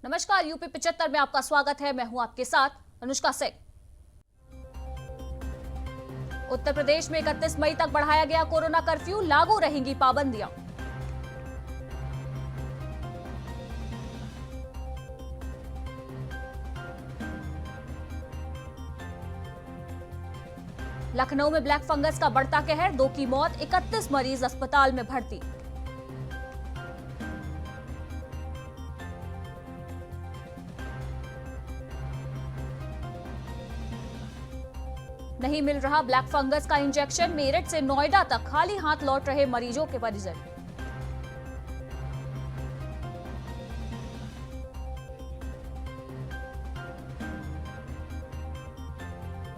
नमस्कार, यूपी 75 में आपका स्वागत है। मैं हूं आपके साथ अनुष्का सिंह। उत्तर प्रदेश में 31 मई तक बढ़ाया गया कोरोना कर्फ्यू, लागू रहेंगी पाबंदियां। लखनऊ में ब्लैक फंगस का बढ़ता कहर, 2 की मौत, 31 मरीज अस्पताल में भर्ती। नहीं मिल रहा ब्लैक फंगस का इंजेक्शन, मेरठ से नोएडा तक खाली हाथ लौट रहे मरीजों के परिजन।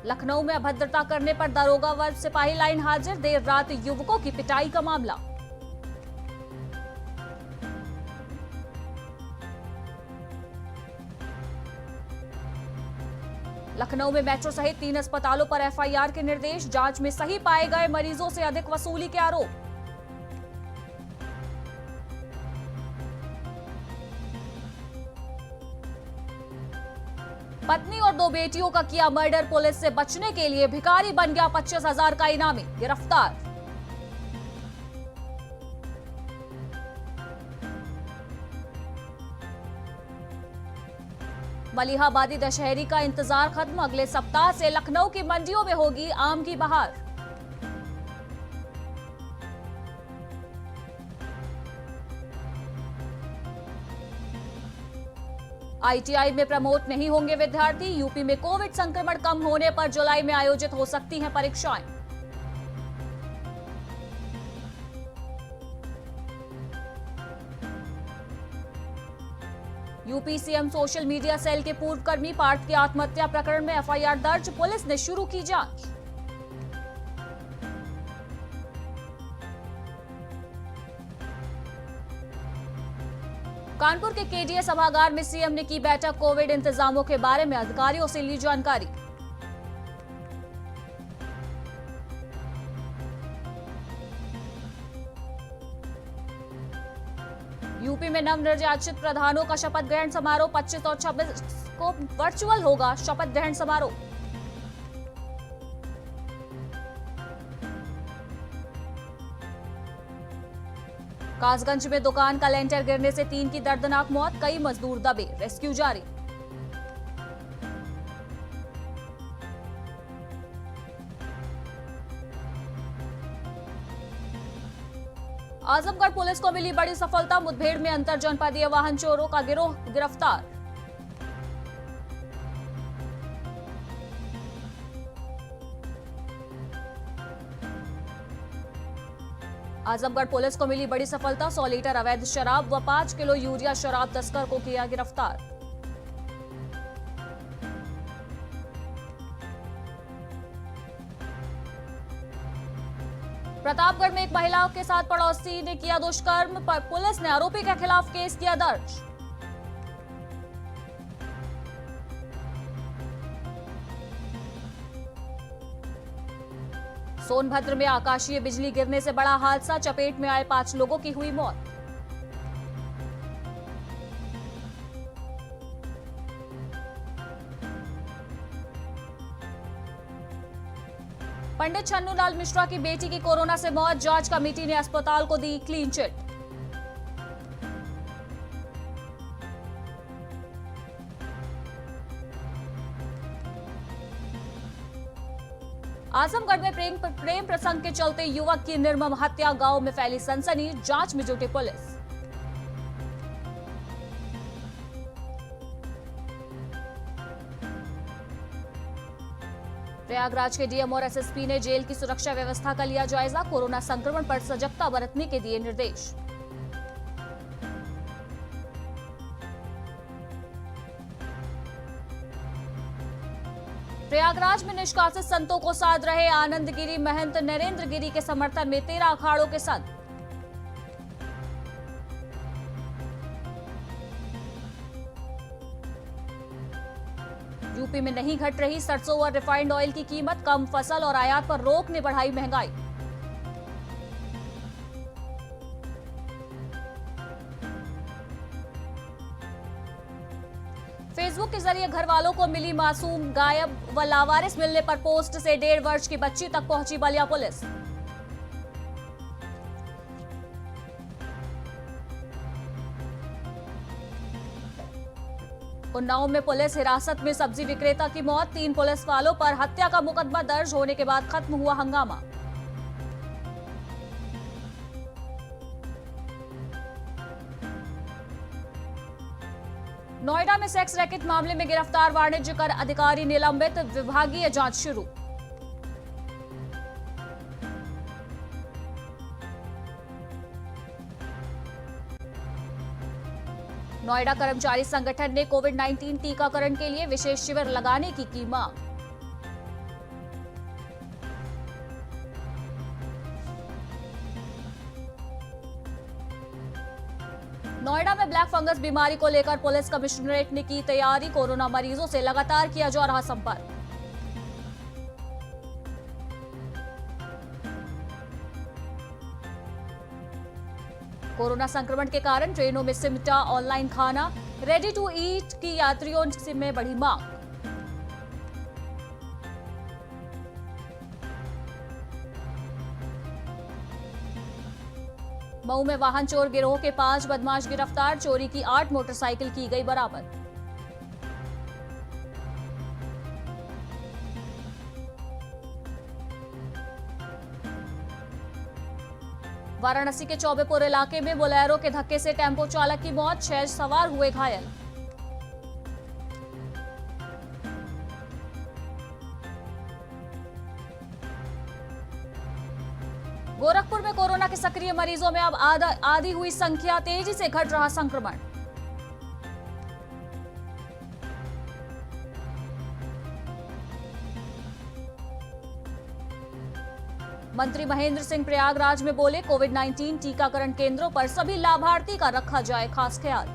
लखनऊ में अभद्रता करने पर दारोगा व सिपाही लाइन हाजिर, देर रात युवकों की पिटाई का मामला। लखनऊ में मेट्रो सहित 3 अस्पतालों पर एफआईआर के निर्देश, जांच में सही पाए गए मरीजों से अधिक वसूली के आरोप। पत्नी और 2 बेटियों का किया मर्डर, पुलिस से बचने के लिए भिखारी बन गया 25,000 का इनामी, गिरफ्तार। मलिहाबादी दशहरी का इंतजार खत्म, अगले सप्ताह से लखनऊ की मंडियों में होगी आम की बहार। आईटीआई में प्रमोट नहीं होंगे विद्यार्थी, यूपी में कोविड संक्रमण कम होने पर जुलाई में आयोजित हो सकती हैं परीक्षाएं। UP CM social media cell के पूर्व कर्मी पार्थ की आत्महत्या प्रकरण में एफआईआर दर्ज, पुलिस ने शुरू की जांच। कानपुर के केडीए सभागार में सीएम ने की बैठक, कोविड इंतजामों के बारे में अधिकारियों से ली जानकारी। यूपी में नवनिर्वाचित प्रधानों का शपथ ग्रहण समारोह, 25 और 26 को वर्चुअल होगा शपथ ग्रहण समारोह। कासगंज में दुकान का लेंटर गिरने से 3 की दर्दनाक मौत, कई मजदूर दबे, रेस्क्यू जारी। आजमगढ़ पुलिस को मिली बड़ी सफलता, मुठभेड़ में अंतर जनपदीय वाहन चोरों का गिरोह गिरफ्तार। आजमगढ़ पुलिस को मिली बड़ी सफलता, 100 लीटर अवैध शराब व 5 किलो यूरिया शराब तस्कर को किया गिरफ्तार। प्रतापगढ़ में एक महिला के साथ पड़ोसी ने किया दुष्कर्म, पुलिस ने आरोपी के खिलाफ केस किया दर्ज। सोनभद्र में आकाशीय बिजली गिरने से बड़ा हादसा, चपेट में आए 5 लोगों की हुई मौत। पंडित छन्नूलाल मिश्रा की बेटी की कोरोना से मौत, जांच कमेटी ने अस्पताल को दी क्लीन चिट। आजमगढ़ में प्रेम प्रसंग के चलते युवक की निर्मम हत्या, गांव में फैली सनसनी, जांच में जुटी पुलिस। प्रयागराज के डीएम और एसएसपी ने जेल की सुरक्षा व्यवस्था का लिया जायजा, कोरोना संक्रमण पर सजगता बरतने के दिए निर्देश। प्रयागराज में निष्कासित संतों को साध रहे आनंद गिरी महंत नरेंद्र गिरी के समर्थन में 13 अखाड़ों के संत। यूपी में नहीं घट रही सरसों और रिफाइंड ऑयल की कीमत, कम फसल और आयात पर रोक ने बढ़ाई महंगाई। फेसबुक के जरिए घर वालों को मिली मासूम गायब व लावारिस मिलने पर पोस्ट से 1.5 वर्ष की बच्ची तक पहुंची बलिया पुलिस। उन्नाव में पुलिस हिरासत में सब्जी विक्रेता की मौत, 3 पुलिस वालों पर हत्या का मुकदमा दर्ज होने के बाद खत्म हुआ हंगामा। नोएडा में सेक्स रैकेट मामले में गिरफ्तार वाणिज्य कर अधिकारी निलंबित, विभागीय जांच शुरू। नोएडा कर्मचारी संगठन ने कोविड-19 टीकाकरण के लिए विशेष शिविर लगाने की मांग। नोएडा में ब्लैक फंगस बीमारी को लेकर पुलिस कमिश्नरेट ने की तैयारी, कोरोना मरीजों से लगातार किया जा रहा संपर्क। कोरोना संक्रमण के कारण ट्रेनों में सिमटा ऑनलाइन खाना, रेडी टू ईट की यात्रियों में बढ़ी मांग। मऊ में वाहन चोर गिरोह के 5 बदमाश गिरफ्तार, चोरी की 8 मोटरसाइकिल की गई बरामद। वाराणसी के चौबेपुर इलाके में बोलेरो के धक्के से टेम्पो चालक की मौत, 6 सवार हुए घायल। गोरखपुर में कोरोना के सक्रिय मरीजों में अब आधी हुई संख्या, तेजी से घट रहा संक्रमण। मंत्री महेंद्र सिंह प्रयागराज में बोले, कोविड-19 टीकाकरण केंद्रों पर सभी लाभार्थी का रखा जाए खास ख्याल।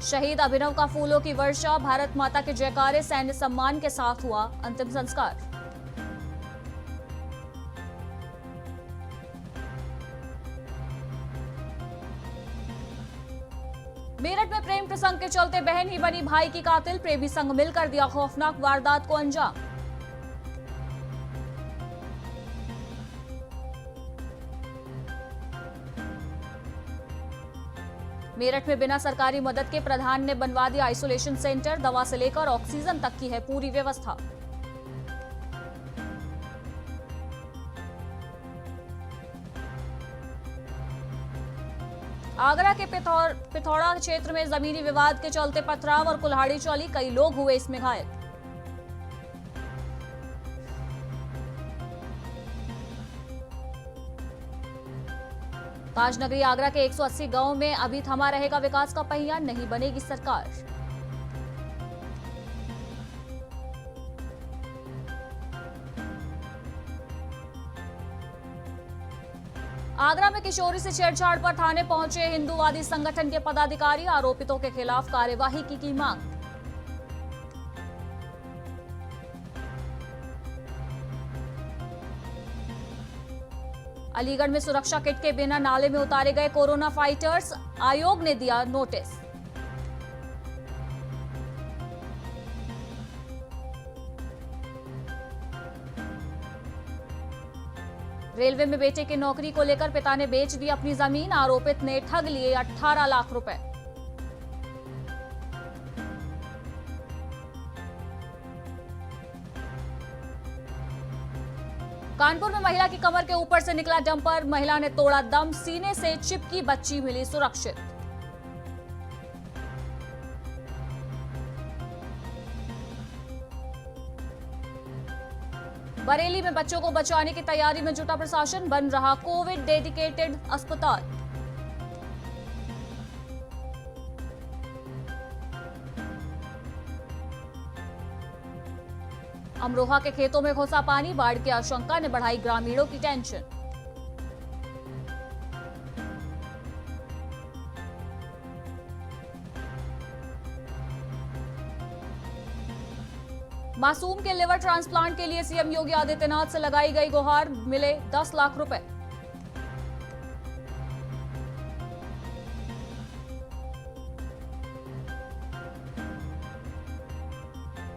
शहीद अभिनव का फूलों की वर्षा, भारत माता के जयकारे, सैन्य सम्मान के साथ हुआ अंतिम संस्कार। मेरठ में प्रेम प्रसंग के चलते बहन ही बनी भाई की कातिल, प्रेमी संग मिलकर दिया खौफनाक वारदात को अंजाम। मेरठ में बिना सरकारी मदद के प्रधान ने बनवा दिया आइसोलेशन सेंटर, दवा से लेकर ऑक्सीजन तक की है पूरी व्यवस्था। आगरा के पिथौरा क्षेत्र में जमीनी विवाद के चलते पथराव और कुल्हाड़ी चली, कई लोग हुए इसमें घायल। ताजनगरी आगरा के 180 गांवों में अभी थमा रहेगा विकास का पहिया, नहीं बनेगी सरकार। आगरा में किशोरी से छेड़छाड़ पर थाने पहुंचे हिंदूवादी संगठन के पदाधिकारी, आरोपितों के खिलाफ कार्यवाही की मांग। अलीगढ़ में सुरक्षा किट के बिना नाले में उतारे गए कोरोना फाइटर्स, आयोग ने दिया नोटिस। रेलवे में बेटे की नौकरी को लेकर पिता ने बेच दी अपनी जमीन, आरोपित ने ठग लिए 18 लाख रुपए। कानपुर में महिला की कमर के ऊपर से निकला डंपर, महिला ने तोड़ा दम, सीने से चिपकी बच्ची मिली सुरक्षित। बरेली में बच्चों को बचाने की तैयारी में जुटा प्रशासन, बन रहा कोविड डेडिकेटेड अस्पताल। अमरोहा के खेतों में घुसा पानी, बाढ़ की आशंका ने बढ़ाई ग्रामीणों की टेंशन। मासूम के लिवर ट्रांसप्लांट के लिए सीएम योगी आदित्यनाथ से लगाई गई गुहार, मिले 10 लाख रुपए।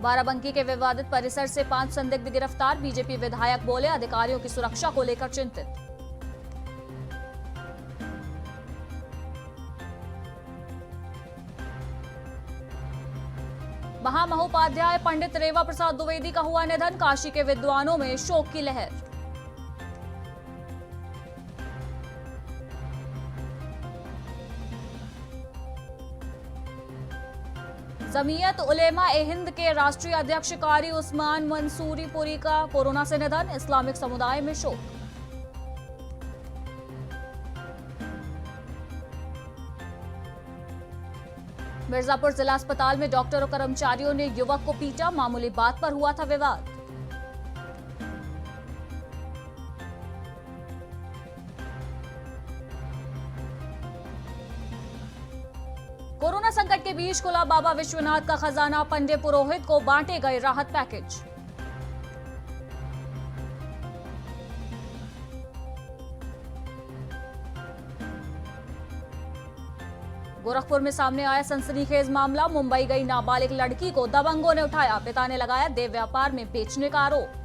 बाराबंकी के विवादित परिसर से 5 संदिग्ध गिरफ्तार। बीजेपी विधायक बोले अधिकारियों की सुरक्षा को लेकर चिंतित। महामहोपाध्याय पंडित रेवा प्रसाद द्विवेदी का हुआ निधन। काशी के विद्वानों में शोक की लहर। जमीयत उलेमा ए हिंद के राष्ट्रीय अध्यक्ष कारी उस्मान मंसूरी पुरी का कोरोना से निधन। इस्लामिक समुदाय में शोक। मिर्जापुर जिला अस्पताल में डॉक्टर और कर्मचारियों ने युवक को पीटा। मामूली बात पर हुआ था विवाद। कोरोना संकट के बीच खुला बाबा विश्वनाथ का खजाना। पंडित पुरोहित को बांटे गए राहत पैकेज। गोरखपुर में सामने आया सनसनीखेज मामला। मुंबई गई नाबालिग लड़की को दबंगों ने उठाया। पिता ने लगाया देह व्यापार में बेचने का आरोप।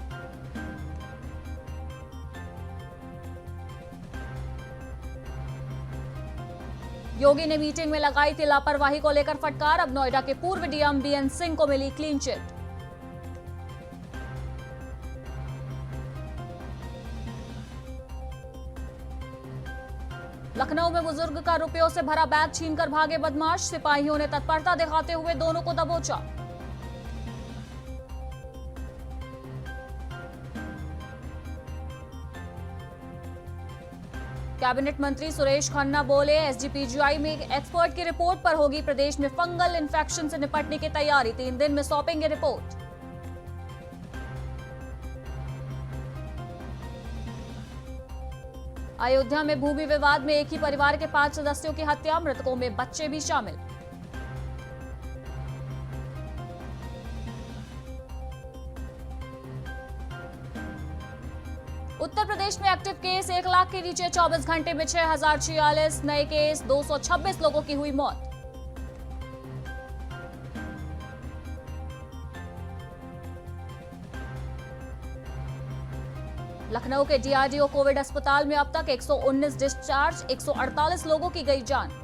योगी ने मीटिंग में लगाई थी लापरवाही को लेकर फटकार। अब नोएडा के पूर्व डीएम बीएन सिंह को मिली क्लीन चिट। लखनऊ में बुजुर्ग का रुपयों से भरा बैग छीनकर भागे बदमाश। सिपाहियों ने तत्परता दिखाते हुए दोनों को दबोचा। कैबिनेट मंत्री सुरेश खन्ना बोले एसजीपीजीआई में एक्सपर्ट की रिपोर्ट पर होगी प्रदेश में फंगल इन्फेक्शन से निपटने की तैयारी। 3 दिन में सौंपेंगे रिपोर्ट। अयोध्या में भूमि विवाद में एक ही परिवार के 5 सदस्यों की हत्या। मृतकों में बच्चे भी शामिल। उत्तर प्रदेश में एक्टिव केस 1 लाख के नीचे। 24 घंटे में 6046 नए केस। 226 लोगों की हुई मौत। लखनऊ के डीआरडीओ कोविड अस्पताल में अब तक 119 डिस्चार्ज। 148 लोगों की गई जान।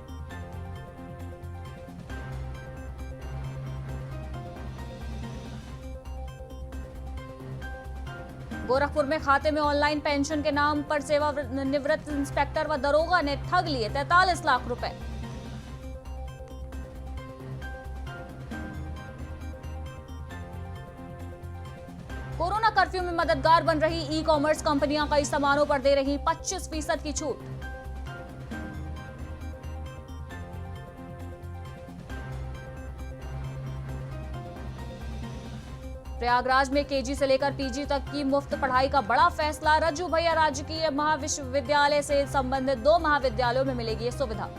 गोरखपुर में खाते में ऑनलाइन पेंशन के नाम पर सेवानिवृत्त इंस्पेक्टर व दरोगा ने ठग लिए 43 लाख रुपए। कोरोना कर्फ्यू में मददगार बन रही ई कॉमर्स कंपनियां कई सामानों पर दे रही 25% की छूट। प्रयागराज में केजी से लेकर पीजी तक की मुफ्त पढ़ाई का बड़ा फैसला। रज्जू भैया राजकीय महाविश्वविद्यालय से संबंधित 2 महाविद्यालयों में मिलेगी ये सुविधा।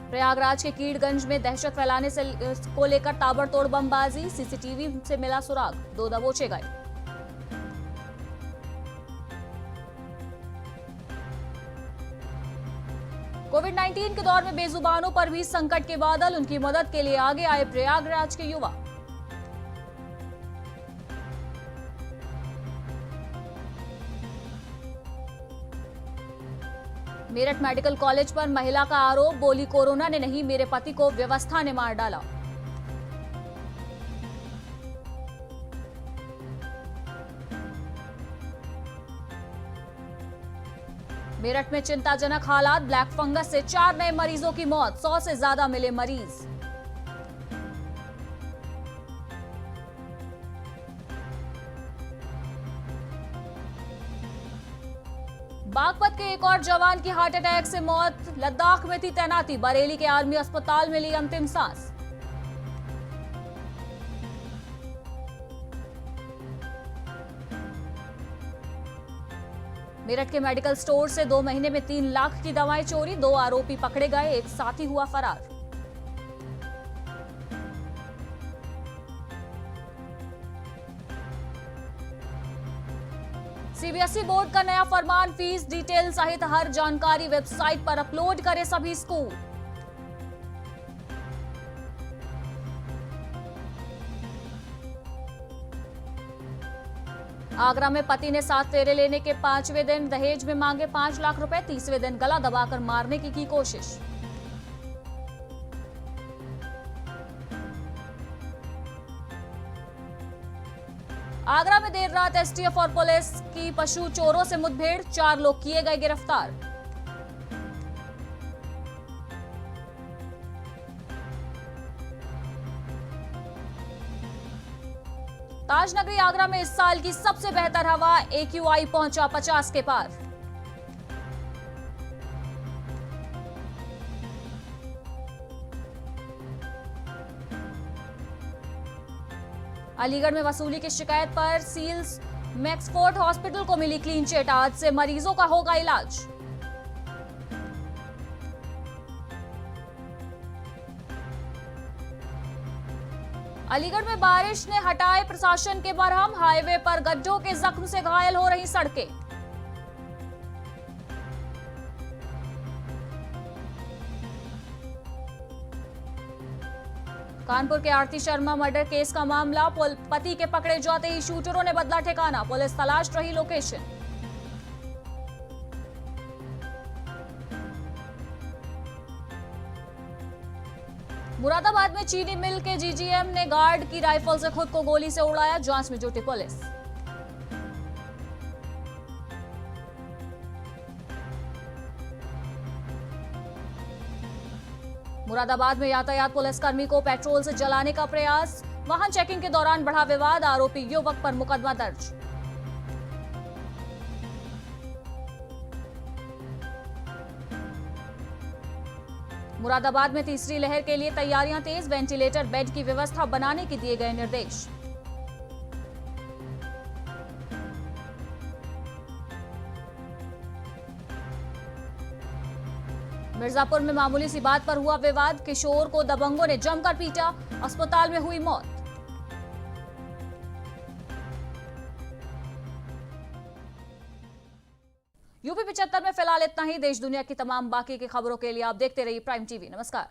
प्रयागराज के कीड़गंज में दहशत फैलाने से को लेकर ताबड़तोड़ बमबाजी। सीसीटीवी से मिला सुराग। 2 दबोचे गए। कोविड-19 के दौर में बेजुबानों पर भी संकट के बादल। उनकी मदद के लिए आगे आए प्रयागराज के युवा। मेरठ मेडिकल कॉलेज पर महिला का आरोप। बोली कोरोना ने नहीं मेरे पति को व्यवस्था ने मार डाला। मेरठ में चिंताजनक हालात। ब्लैक फंगस से 4 नए मरीजों की मौत। 100 से ज्यादा मिले मरीज। बागपत के एक और जवान की हार्ट अटैक से मौत। लद्दाख में थी तैनाती। बरेली के आर्मी अस्पताल में ली अंतिम सांस। मेरठ के मेडिकल स्टोर से 2 महीने में 3 लाख की दवाएं चोरी। 2 आरोपी पकड़े गए। एक साथी हुआ फरार। सीबीएसई बोर्ड का नया फरमान, फीस डिटेल सहित हर जानकारी वेबसाइट पर अपलोड करे सभी स्कूल। आगरा में पति ने 7 फेरे लेने के 5वें दिन दहेज में मांगे 5 लाख रुपए, 30वें दिन गला दबाकर मारने की कोशिश। आगरा में देर रात एसटीएफ और पुलिस की पशु चोरों से मुठभेड़, 4 लोग किए गए गिरफ्तार। ताजनगरी आगरा में इस साल की सबसे बेहतर हवा, AQI पहुंचा 50 के पार। अलीगढ़ में वसूली की शिकायत पर सील्स मैक्सफोर्ड हॉस्पिटल को मिली क्लीन चिट, आज से मरीजों का होगा इलाज। अलीगढ़ में बारिश ने हटाए प्रशासन के बरहम, हाईवे पर गड्ढों के जख्म से घायल हो रही सड़कें। कानपुर के आरती शर्मा मर्डर केस का मामला, पति के पकड़े जाते ही शूटरों ने बदला ठिकाना, पुलिस तलाश रही लोकेशन। मुरादाबाद में चीनी मिल के जीजीएम ने गार्ड की राइफल से खुद को गोली से उड़ाया, जांच में जुटी पुलिस। मुरादाबाद में यातायात पुलिसकर्मी को पेट्रोल से जलाने का प्रयास, वाहन चेकिंग के दौरान बढ़ा विवाद, आरोपी युवक पर मुकदमा दर्ज। मुरादाबाद में तीसरी लहर के लिए तैयारियां तेज, वेंटिलेटर बेड की व्यवस्था बनाने के दिए गए निर्देश। मिर्जापुर में मामूली सी बात पर हुआ विवाद, किशोर को दबंगों ने जमकर पीटा, अस्पताल में हुई मौत। यूपी 75 में फिलहाल इतना ही। देश दुनिया की तमाम बाकी की खबरों के लिए आप देखते रहिए प्राइम टीवी। नमस्कार।